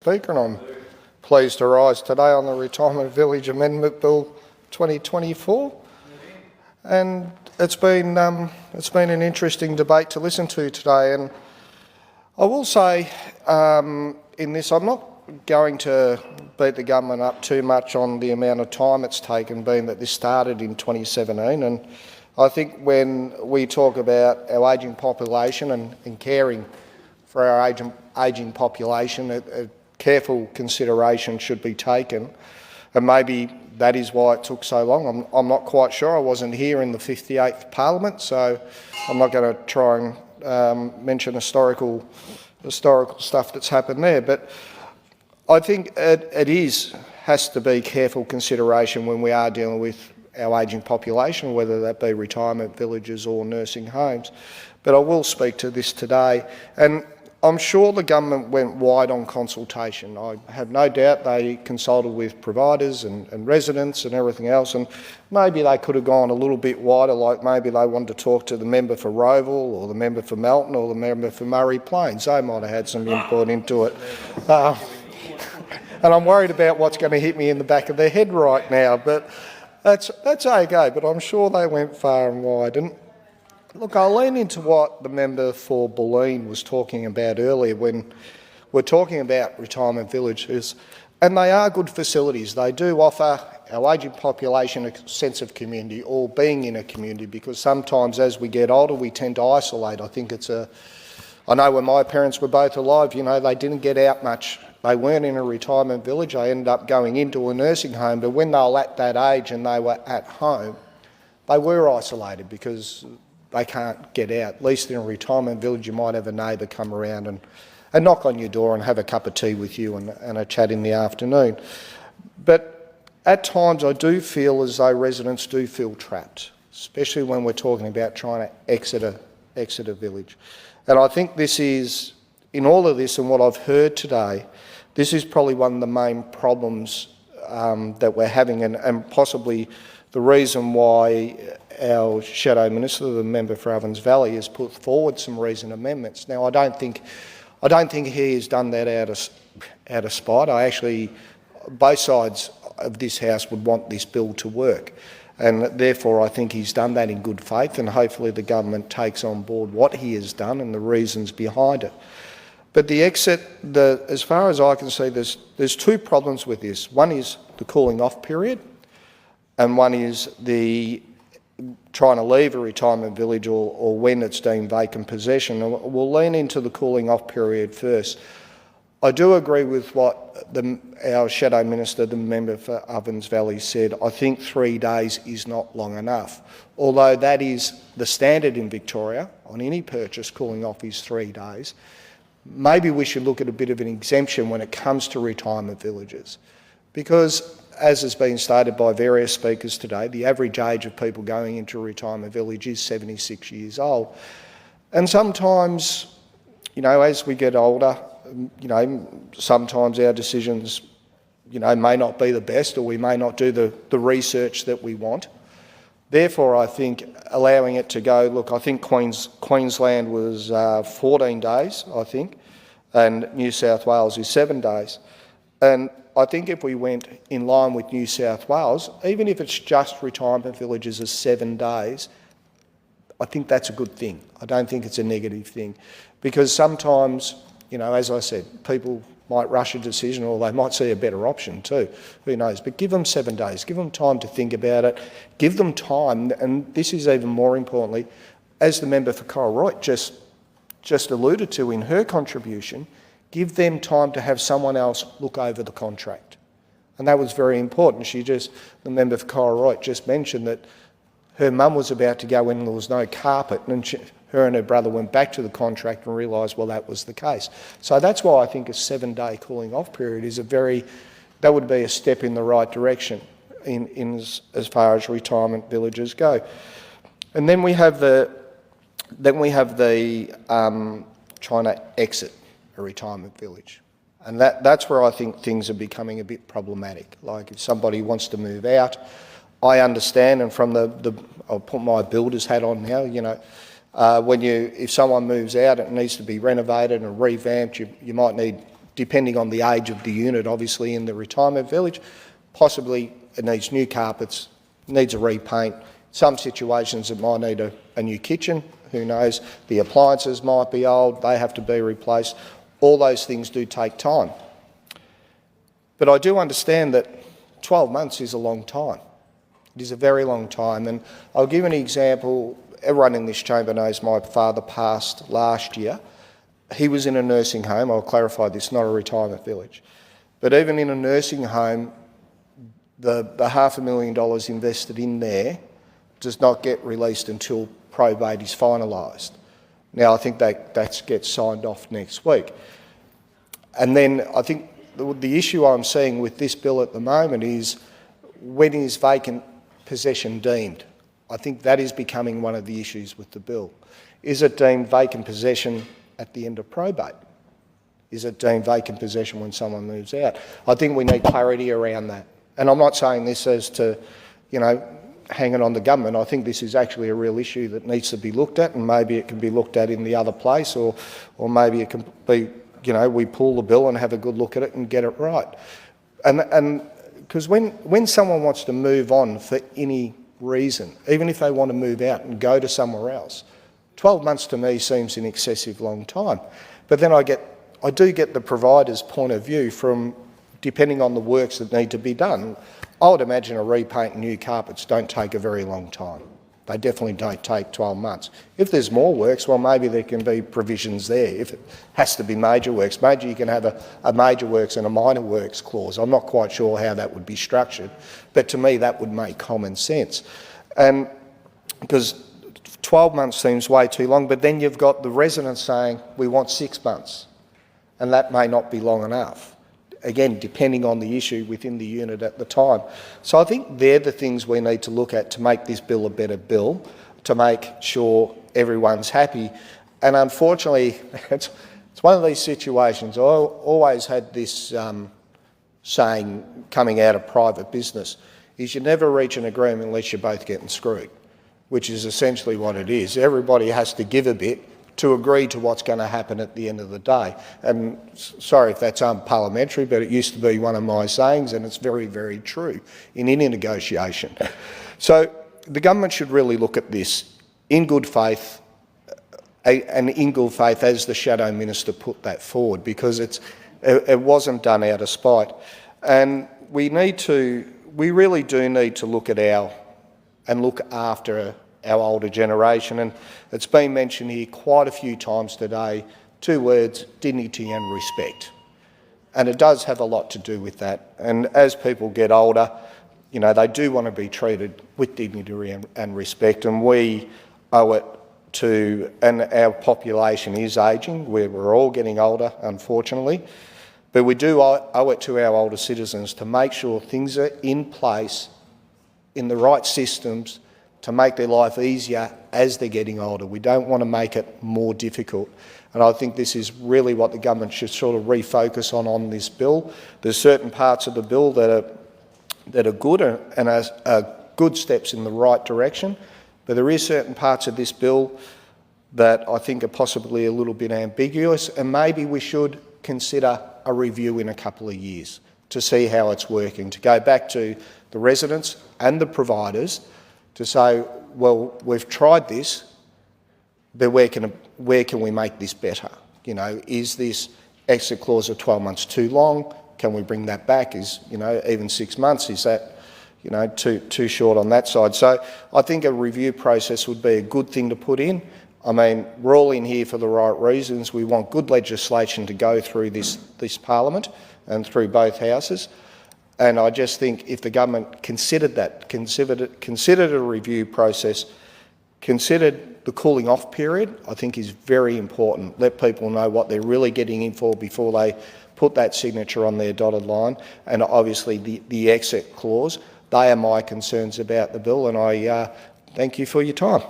Speaker, and I'm pleased to rise today on the Retirement Village Amendment Bill 2024. And it's been an interesting debate to listen to today. And I will say in this, I'm not going to beat the government up too much on the amount of time it's taken, being that this started in 2017. And I think when we talk about our ageing population and caring for our ageing population, a careful consideration should be taken, and maybe that is why it took so long. I'm not quite sure. I wasn't here in the 58th Parliament, so I'm not going to try and mention historical stuff that's happened there. But I think it has to be careful consideration when we are dealing with our ageing population, whether that be retirement villages or nursing homes. But I will speak to this today, and I'm sure the government went wide on consultation. I have no doubt they consulted with providers and residents and everything else, and maybe they could have gone a little bit wider, like maybe they wanted to talk to the member for Roval or the member for Melton or the member for Murray Plains. They might have had some input into it. And I'm worried about what's going to hit me in the back of their head right now, but that's okay, but I'm sure they went far and wide. And look, I'll lean into what the member for Bulleen was talking about earlier when we're talking about retirement villages, and they are good facilities. They do offer our ageing population a sense of community, or being in a community, because sometimes as we get older we tend to isolate. I know when my parents were both alive, they didn't get out much. They weren't in a retirement village. They ended up going into a nursing home, but when they were at that age and they were at home, they were isolated because they can't get out. At least in a retirement village you might have a neighbour come around and knock on your door and have a cup of tea with you and a chat in the afternoon. But at times I do feel as though residents do feel trapped, especially when we're talking about trying to exit a village. And I think this is, in all of this and what I've heard today, this is probably one of the main problems that we're having, and possibly the reason why our Shadow Minister, the member for Ovens Valley, has put forward some recent amendments. Now, I don't think he has done that out of spite. Both sides of this House would want this bill to work, and therefore I think he's done that in good faith, and hopefully the government takes on board what he has done and the reasons behind it. But the exit, as far as I can see, there's two problems with this. One is the cooling off period, and one is the trying to leave a retirement village or when it's deemed vacant possession. We'll lean into the cooling off period first. I do agree with what our Shadow Minister, the member for Ovens Valley, said. I think 3 days is not long enough. Although that is the standard in Victoria, on any purchase cooling off is 3 days. Maybe we should look at a bit of an exemption when it comes to retirement villages, because as has been stated by various speakers today, the average age of people going into a retirement village is 76 years old. And sometimes, as we get older, sometimes our decisions, may not be the best, or we may not do the research that we want. Therefore, I think allowing it to go, look, I think Queensland was 14 days, I think, and New South Wales is 7 days. And I think if we went in line with New South Wales, even if it's just retirement villages as 7 days, I think that's a good thing. I don't think it's a negative thing, because sometimes, as I said, people might rush a decision, or they might see a better option too. Who knows? But give them 7 days. Give them time to think about it. Give them time, and this is even more importantly, as the member for Koroit just alluded to in her contribution, give them time to have someone else look over the contract. And that was very important. The member for Koroit just mentioned that her mum was about to go in and there was no carpet, and her and her brother went back to the contract and realised, well, that was the case. So that's why I think a 7-day cooling off period is that would be a step in the right direction as far as retirement villages go. And then we have the trying to exit a retirement village. And that's where I think things are becoming a bit problematic. Like, if somebody wants to move out, I understand, and from I'll put my builder's hat on now, if someone moves out, it needs to be renovated and revamped. You might need depending on the age of the unit, obviously in the retirement village, possibly it needs new carpets, needs a repaint. Some situations it might need a new kitchen, who knows. The appliances might be old, they have to be replaced. All those things do take time. But I do understand that 12 months is a long time. It is a very long time. And I'll give an example. Everyone in this chamber knows my father passed last year. He was in a nursing home. I'll clarify this, not a retirement village. But even in a nursing home, the $500,000 invested in there does not get released until probate is finalised. Now, I think that gets signed off next week. And then I think the issue I'm seeing with this bill at the moment is, when is vacant possession deemed? I think that is becoming one of the issues with the bill. Is it deemed vacant possession at the end of probate? Is it deemed vacant possession when someone moves out? I think we need clarity around that. And I'm not saying this as to, hanging on the government. I think this is actually a real issue that needs to be looked at, and maybe it can be looked at in the other place, or maybe it can be, we pull the bill and have a good look at it and get it right. And because when someone wants to move on for any reason, even if they want to move out and go to somewhere else, 12 months to me seems an excessive long time. But then I do get the provider's point of view from, depending on the works that need to be done. I would imagine a repaint and new carpets don't take a very long time. They definitely don't take 12 months. If there's more works, well, maybe there can be provisions there. If it has to be major works, maybe you can have a major works and a minor works clause. I'm not quite sure how that would be structured, but to me that would make common sense. And because 12 months seems way too long, but then you've got the residents saying, we want 6 months, and that may not be long enough. Again, depending on the issue within the unit at the time. So I think they're the things we need to look at to make this bill a better bill, to make sure everyone's happy. And unfortunately, it's one of these situations. I always had this saying coming out of private business, is you never reach an agreement unless you're both getting screwed, which is essentially what it is. Everybody has to give a bit to agree to what's going to happen at the end of the day. And sorry if that's unparliamentary, but it used to be one of my sayings, and it's very, very true in any negotiation. So the government should really look at this in good faith, and in good faith as the Shadow Minister put that forward, because it wasn't done out of spite. And we really do need to look at and look after our older generation. And it's been mentioned here quite a few times today, 2 words, dignity and respect. And it does have a lot to do with that. And as people get older, they do want to be treated with dignity and respect, and we owe it to, and our population is ageing, we're all getting older, unfortunately, but we do owe it to our older citizens to make sure things are in place in the right systems to make their life easier as they're getting older. We don't want to make it more difficult. And I think this is really what the government should sort of refocus on this bill. There's certain parts of the bill that are good and are good steps in the right direction, but there is certain parts of this bill that I think are possibly a little bit ambiguous, and maybe we should consider a review in a couple of years to see how it's working, to go back to the residents and the providers to say, well, we've tried this, but where can we make this better? Is this exit clause of 12 months too long? Can we bring that back? Is, even 6 months, is that, too short on that side? So I think a review process would be a good thing to put in. I mean, we're all in here for the right reasons. We want good legislation to go through this Parliament and through both houses. And I just think if the government considered a review process, considered the cooling off period, I think is very important. Let people know what they're really getting in for before they put that signature on their dotted line. And obviously the exit clause, they are my concerns about the bill, and I thank you for your time.